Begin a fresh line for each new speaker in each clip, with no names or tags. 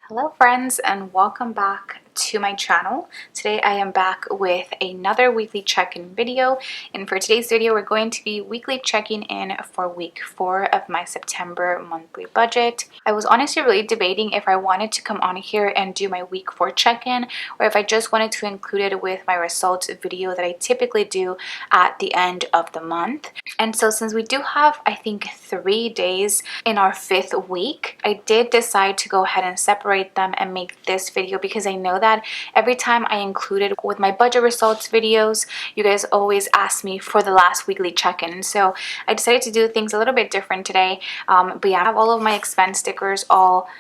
Hello friends, and welcome back to my channel. Today I am back with another weekly check-in video, and for today's video we're going to be weekly checking in for week 4 of my September monthly budget. I was honestly really debating if I wanted to come on here and do my week 4 check-in or if I just wanted to include it with my results video that I typically do at the end of the month. And so since we do have, I think, 3 days in our 5th week, I did decide to go ahead and separate them and make this video because I know that every time I include it with my budget results videos, you guys always ask me for the last weekly check-in. So I decided to do things a little bit different today. But yeah, I have all of my expense stickers all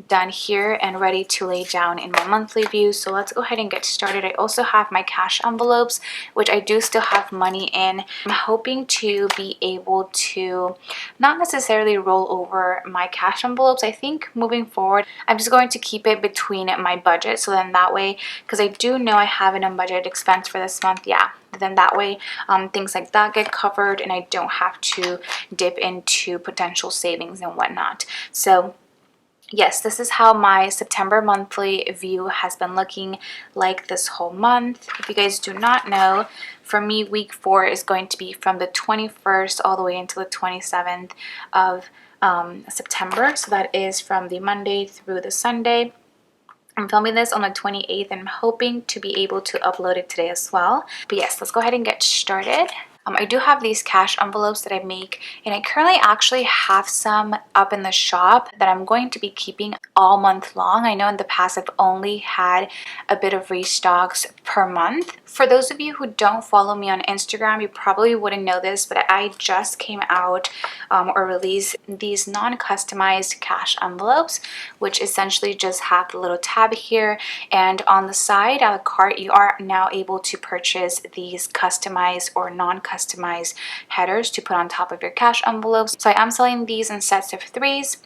done here and ready to lay down in my monthly view. So let's go ahead and get started. I also have my cash envelopes, which I do still have money in. I'm hoping to be able to not necessarily roll over my cash envelopes. I think moving forward I'm just going to keep it between my budget, so then that way, because I do know I have an unbudgeted expense for this month, then that way things like that get covered and I don't have to dip into potential savings and whatnot. So yes, this is how my September monthly view has been looking like this whole month. If you guys do not know, for me, week 4 is going to be from the 21st all the way until the 27th of September. So that is from the Monday through the Sunday. I'm filming this on the 28th and I'm hoping to be able to upload it today as well. But yes, let's go ahead and get started. I do have these cash envelopes that I make, and I currently actually have some up in the shop that I'm going to be keeping all month long. I know in the past I've only had a bit of restocks per month. For those of you who don't follow me on Instagram, you probably wouldn't know this, but I just came out or released these non-customized cash envelopes, which essentially just have the little tab here, and on the side at the cart you are now able to purchase these customized or non-customized headers to put on top of your cash envelopes. So I am selling these in sets of 3s.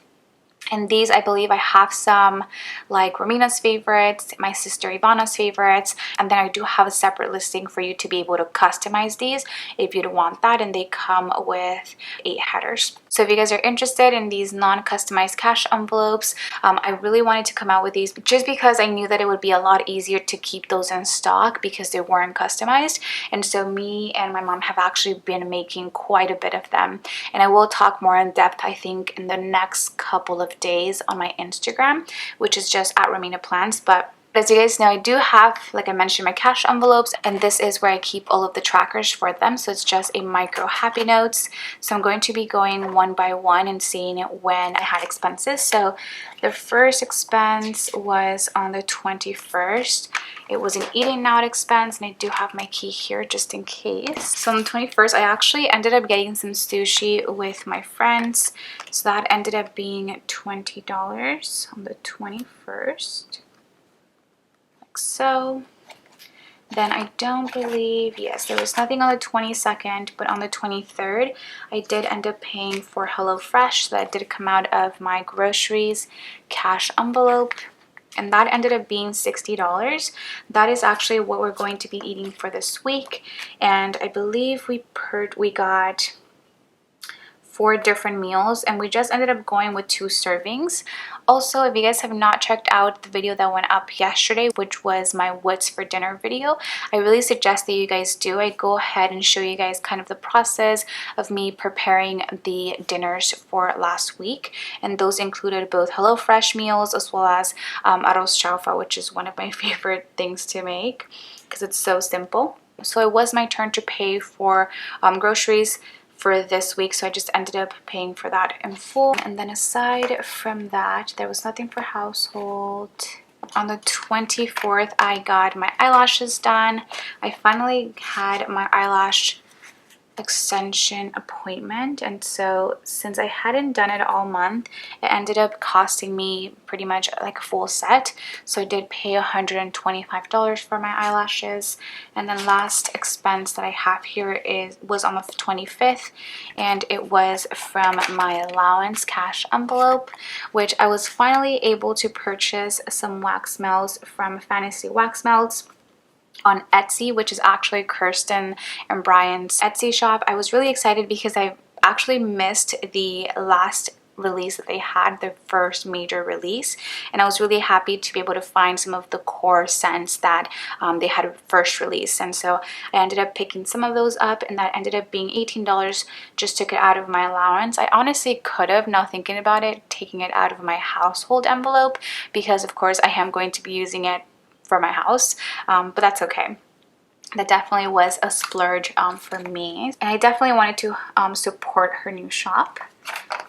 And these, I believe I have some like Romina's favorites, my sister Ivana's favorites, and then I do have a separate listing for you to be able to customize these if you'd want that, and they come with 8 headers. So if you guys are interested in these non-customized cash envelopes, I really wanted to come out with these just because I knew that it would be a lot easier to keep those in stock because they weren't customized. And so me and my mom have actually been making quite a bit of them, and I will talk more in depth I think in the next couple of days on my Instagram, which is just at Romina Plans. But as you guys know, I do have, like I mentioned, my cash envelopes, and this is where I keep all of the trackers for them. So it's just a micro happy notes. So I'm going to be going one by one and seeing when I had expenses. So the first expense was on the 21st. It was an eating out expense, and I do have my key here just in case. So on the 21st, I actually ended up getting some sushi with my friends. So that ended up being $20 on the 21st. So then I don't believe, yes, there was nothing on the 22nd, but on the 23rd I did end up paying for HelloFresh. So that did come out of my groceries cash envelope, and that ended up being $60. That is actually what we're going to be eating for this week, and I believe we got 4 different meals, and we just ended up going with 2 servings. Also, if you guys have not checked out the video that went up yesterday, which was my what's for dinner video, I really suggest that you guys do. I go ahead and show you guys kind of the process of me preparing the dinners for last week, and those included both HelloFresh meals as well as arroz chaufa, which is one of my favorite things to make because it's so simple. So it was my turn to pay for groceries for this week, so I just ended up paying for that in full. And then aside from that, there was nothing for household. On the 24th, I got my eyelashes done. I finally had my eyelash extension appointment, and so since I hadn't done it all month, it ended up costing me pretty much like a full set. So I did pay $125 for my eyelashes. And then last expense that I have here was on the 25th, and it was from my allowance cash envelope, which I was finally able to purchase some wax melts from Fantasy Wax Melts on Etsy, which is actually Kirsten and Brian's Etsy shop. I was really excited because I actually missed the last release that they had, their first major release, and I was really happy to be able to find some of the core scents that they had first released. And so I ended up picking some of those up, and that ended up being $18. Just took it out of my allowance. I honestly could have, now thinking about it, taking it out of my household envelope, because of course I am going to be using it for my house, but that's okay. That definitely was a splurge for me, and I definitely wanted to support her new shop.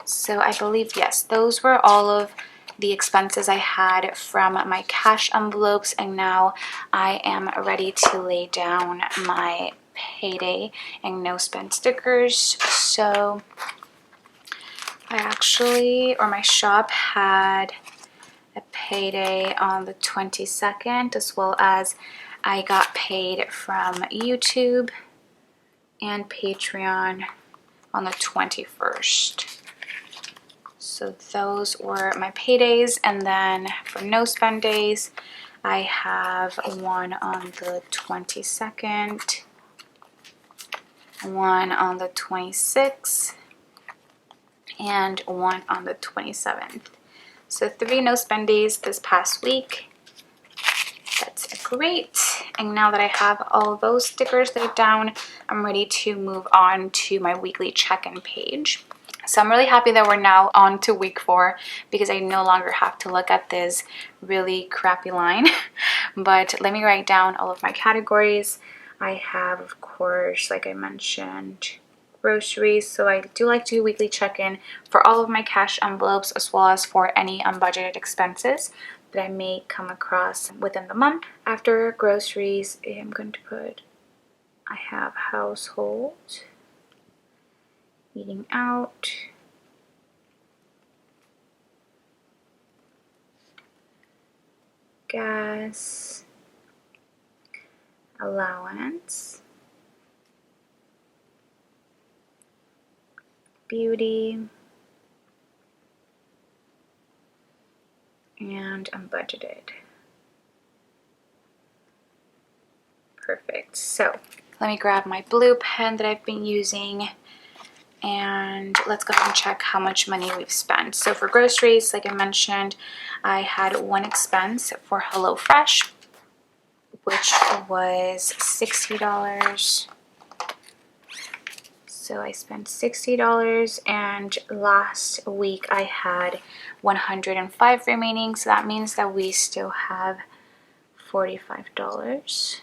So I believe, yes, those were all of the expenses I had from my cash envelopes, and now I am ready to lay down my payday and no spend stickers. So my shop had a payday on the 22nd, as well as I got paid from YouTube and Patreon on the 21st. So those were my paydays. And then for no spend days, I have one on the 22nd, one on the 26th, and one on the 27th. So 3 no spend days this past week. That's great. And now that I have all those stickers laid down, I'm ready to move on to my weekly check-in page. So I'm really happy that we're now on to week 4, because I no longer have to look at this really crappy line. But let me write down all of my categories. I have, of course, like I mentioned, groceries. So I do like to do weekly check-in for all of my cash envelopes, as well as for any unbudgeted expenses that I may come across within the month. After groceries, I'm going to put, I have household, eating out, gas, allowance, beauty, and unbudgeted. Perfect. So let me grab my blue pen that I've been using, and let's go ahead and check how much money we've spent. So for groceries, like I mentioned, I had one expense for HelloFresh, which was $60. So I spent $60, and last week I had 105 remaining. So that means that we still have $45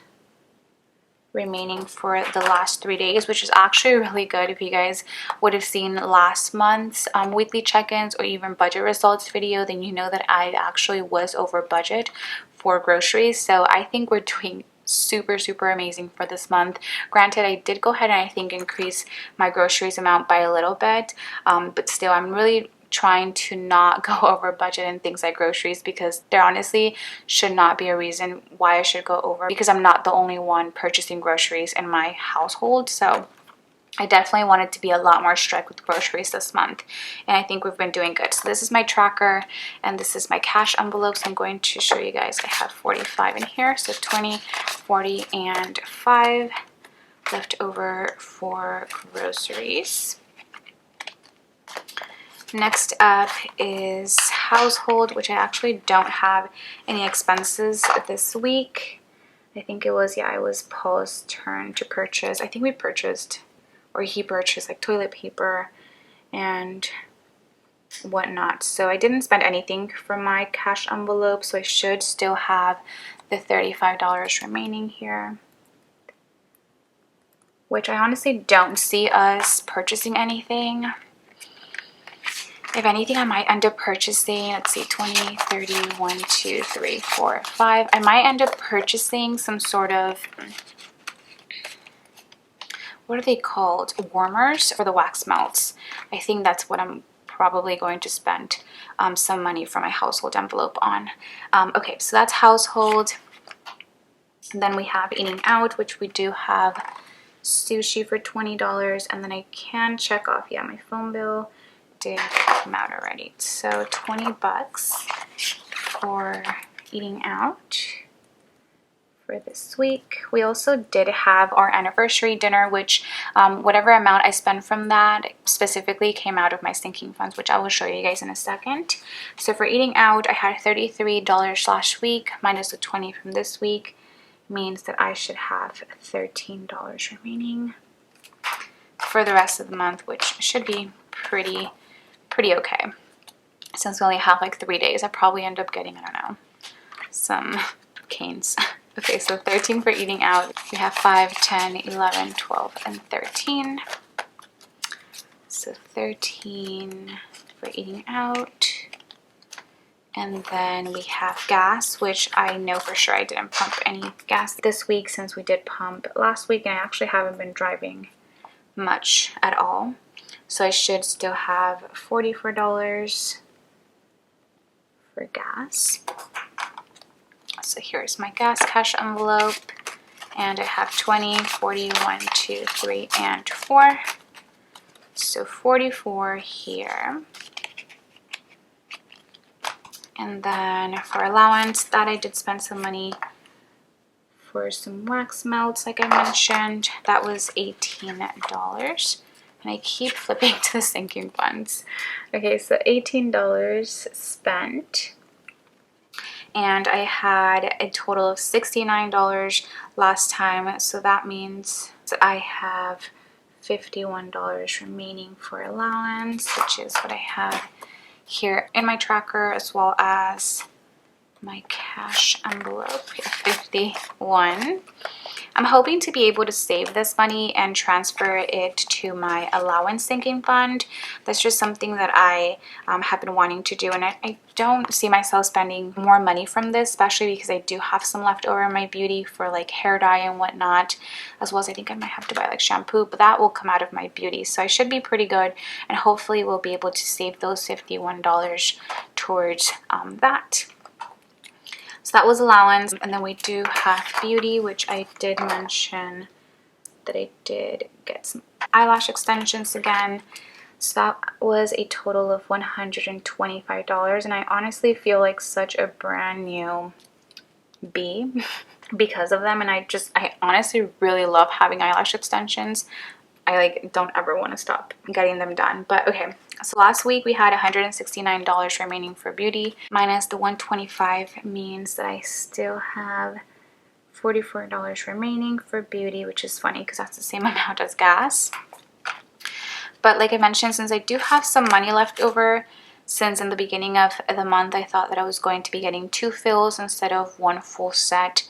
remaining for the last 3 days, which is actually really good. If you guys would have seen last month's weekly check-ins or even budget results video, then you know that I actually was over budget for groceries. So I think we're doing super amazing for this month. Granted, I did go ahead and I think increase my groceries amount by a little bit, but still I'm really trying to not go over budget in things like groceries, because there honestly should not be a reason why I should go over, because I'm not the only one purchasing groceries in my household. So I definitely wanted to be a lot more strict with groceries this month, and I think we've been doing good. So this is my tracker, and this is my cash envelopes. I'm going to show you guys. I have 45 in here, so 20, 40, and 5 left over for groceries. Next up is household, which I actually don't have any expenses this week. I think it was, yeah, it was Paul's turn to purchase. I think we purchased, or he purchased, like toilet paper and whatnot. So I didn't spend anything from my cash envelope, so I should still have the $35 remaining here, which I honestly don't see us purchasing anything. If anything, I might end up purchasing, let's see, 20, 30, 1, 2, 3, 4, 5. I might end up purchasing some sort of, what are they called? Warmers for the wax melts. I think that's what I'm probably going to spend some money from my household envelope on. Okay, so that's household. And then we have eating out, which we do have sushi for $20. And then I can check off, yeah, my phone bill did come out already. So 20 bucks for eating out for this week. We also did have our anniversary dinner, which whatever amount I spent from that specifically came out of my sinking funds, which I will show you guys in a second. So for eating out, I had $33 last week minus the 20 from this week, means that I should have $13 remaining for the rest of the month, which should be pretty okay. Since we only have like 3 days, I probably end up getting, I don't know, some canes. Okay, so 13 for eating out. We have 5, 10, 11, 12, and 13. So 13 for eating out. And then we have gas, which I know for sure I didn't pump any gas this week since we did pump last week, and I actually haven't been driving much at all. So I should still have $44 for gas. So here's my gas cash envelope, and I have 20, 40, 1, 2, 3, and 4. So 44 here. And then for allowance, that I did spend some money for some wax melts, like I mentioned. That was $18. And I keep flipping to the sinking funds. Okay, so $18 spent. And I had a total of $69 last time. So that means that I have $51 remaining for allowance, which is what I have here in my tracker, as well as my cash envelope, 51. I'm hoping to be able to save this money and transfer it to my allowance sinking fund. That's just something that I have been wanting to do, and I don't see myself spending more money from this, especially because I do have some left over in my beauty for like hair dye and whatnot, as well as I think I might have to buy like shampoo, but that will come out of my beauty. So I should be pretty good, and hopefully we'll be able to save those $51 towards that. So that was allowance, and then we do have beauty, which I did mention that I did get some eyelash extensions again. So that was a total of $125, and I honestly feel like such a brand new bee because of them, and I honestly really love having eyelash extensions. I like don't ever want to stop getting them done. But okay, so last week we had $169 remaining for beauty, minus the $125 means that I still have $44 remaining for beauty, which is funny because that's the same amount as gas. But like I mentioned, since I do have some money left over, since in the beginning of the month I thought that I was going to be getting 2 fills instead of 1 full set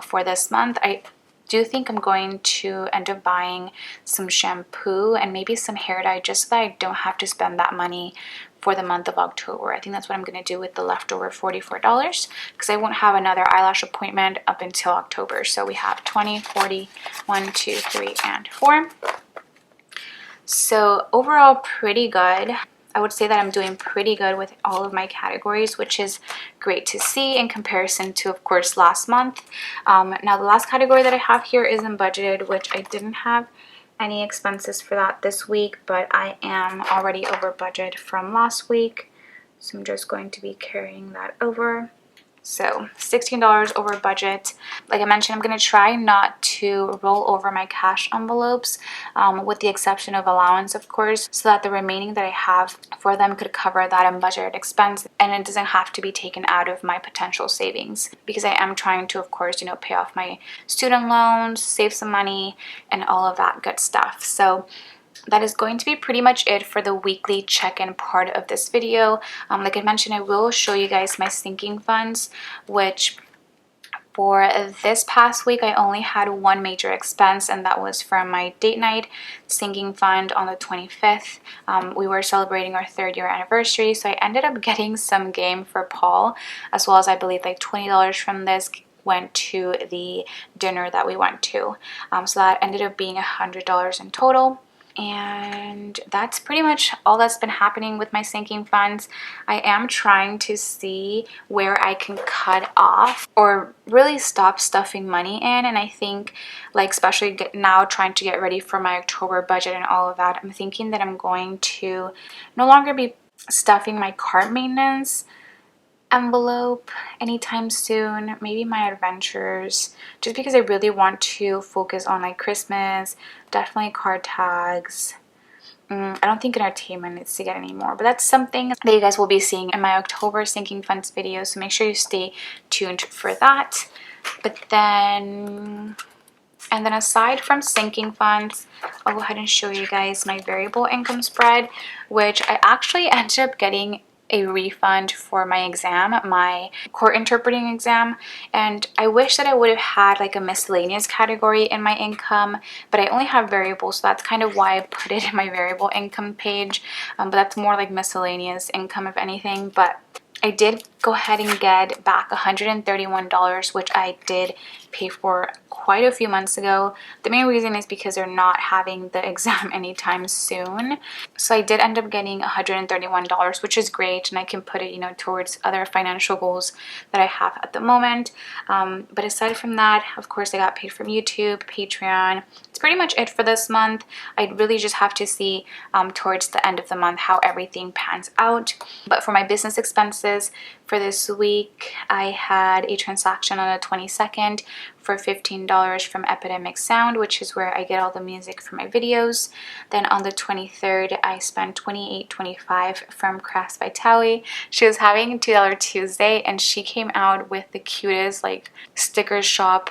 for this month, I do think I'm going to end up buying some shampoo and maybe some hair dye, just so that I don't have to spend that money for the month of October. I think that's what I'm going to do with the leftover $44, because I won't have another eyelash appointment up until October. So we have 20, 40, 1, 2, 3, and 4. So overall, pretty good. I would say that I'm doing pretty good with all of my categories, which is great to see in comparison to, of course, last month. Now, the last category that I have here isn't budgeted, which I didn't have any expenses for that this week, but I am already over budget from last week. So I'm just going to be carrying that over. So $16 over budget. Like I mentioned, I'm going to try not to roll over my cash envelopes, with the exception of allowance, of course, so that the remaining that I have for them could cover that unbudgeted expense, and it doesn't have to be taken out of my potential savings, because I am trying to, of course, pay off my student loans, save some money, and all of that good stuff. So that is going to be pretty much it for the weekly check-in part of this video. Like I mentioned, I will show you guys my sinking funds, which for this past week I only had one major expense, and that was from my date night sinking fund on the 25th. We were celebrating our 3rd year anniversary, so I ended up getting some game for Paul, as well as I believe like $20 from this went to the dinner that we went to. So that ended up being $100 in total. And that's pretty much all that's been happening with my sinking funds. I am trying to see where I can cut off or really stop stuffing money in, and I think, like, especially now trying to get ready for my October budget and all of that, I'm thinking that I'm going to no longer be stuffing my cart maintenance envelope anytime soon. Maybe my adventures, just because I really want to focus on like Christmas. Definitely card tags. I don't think entertainment needs to get any more, but that's something that you guys will be seeing in my October sinking funds video, so make sure you stay tuned for that. But then, and then aside from sinking funds, I'll go ahead and show you guys my variable income spread, which I actually ended up getting a refund for my exam, my court interpreting exam, and I wish that I would have had like a miscellaneous category in my income, but I only have variable, so that's kind of why I put it in my variable income page. But that's more like miscellaneous income if anything. But I did go ahead and get back $131, which I did pay for quite a few months ago. The main reason is because they're not having the exam anytime soon. So I did end up getting $131, which is great, and I can put it, you know, towards other financial goals that I have at the moment. But aside from that, of course, I got paid from YouTube, Patreon. It's pretty much it for this month. I really just have to see towards the end of the month how everything pans out. But for my business expenses for this week, I had a transaction on the 22nd for $15 from Epidemic Sound, which is where I get all the music for my videos. Then on the 23rd, I spent $28.25 from Crafts by Towie. She was having $2 Tuesday, and she came out with the cutest like sticker shop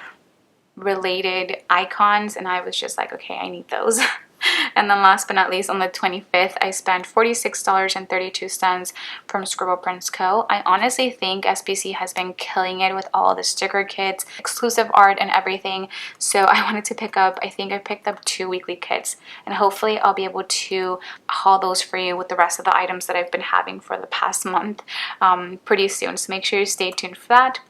related icons, and I was just like, okay, I need those. And then last but not least, on the 25th, I spent $46.32 from Scribble Prints Co. I honestly think SPC has been killing it with all the sticker kits, exclusive art, and everything. So I wanted to pick up, I think I picked up 2 weekly kits, and hopefully I'll be able to haul those for you with the rest of the items that I've been having for the past month pretty soon. So make sure you stay tuned for that.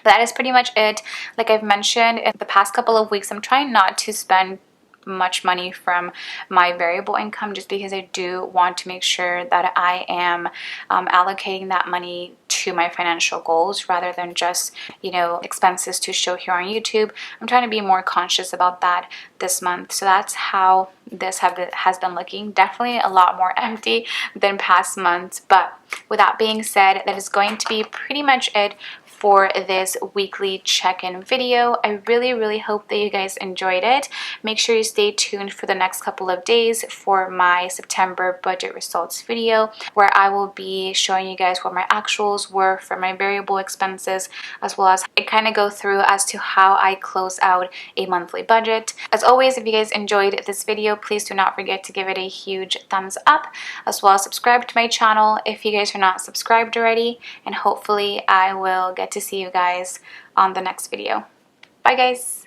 That is pretty much it. Like I've mentioned in the past couple of weeks, I'm trying not to spend much money from my variable income, just because I do want to make sure that I am allocating that money to my financial goals rather than just, you know, expenses to show here on YouTube. I'm trying to be more conscious about that this month. So that's how this has been looking. Definitely a lot more empty than past months. But with that being said, that is going to be pretty much it for this weekly check-in video. I really hope that you guys enjoyed it. Make sure you stay tuned for the next couple of days for my September budget results video, where I will be showing you guys what my actuals were for my variable expenses, as well as I kind of go through as to how I close out a monthly budget. As always, if you guys enjoyed this video, please do not forget to give it a huge thumbs up, as well as subscribe to my channel if you guys are not subscribed already, and hopefully I will get to see you guys on the next video. Bye guys!